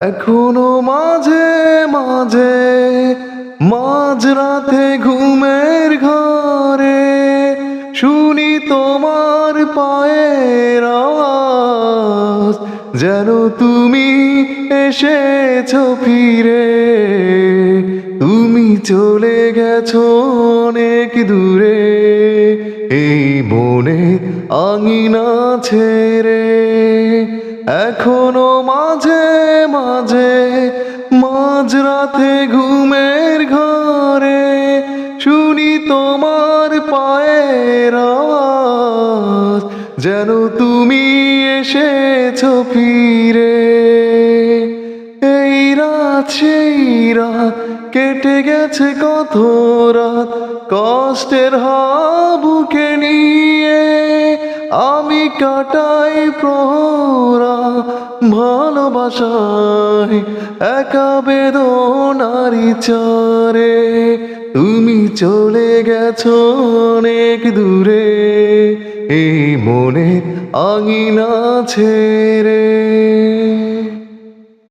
এখনো মাঝে মাঝে মাঝরাতে ঘুমের ঘরে শুনি তোমার পায়ের আওয়াজ, যেন তুমি এসেছো ফিরে। তুমি চলে গেছো অনেক দূরে, এই বনে আঙিনা ছেড়ে। এখনো মাঝে মাঝে মাঝরাতে ঘুমের ঘরে শুনি তোমার পায়ের আওয়াজ, যেন তুমি এসেছো ফিরে। এই রাত সেই রাত কেটে গেছে কত রাত কষ্টের বুকে নিয়ে, আমি কাটাই প্রহরা ভালোবাসায় একা বেদনারি চারে। তুমি চলে গেছো অনেক দূরে, এই মনে আঙিনা ছেড়ে।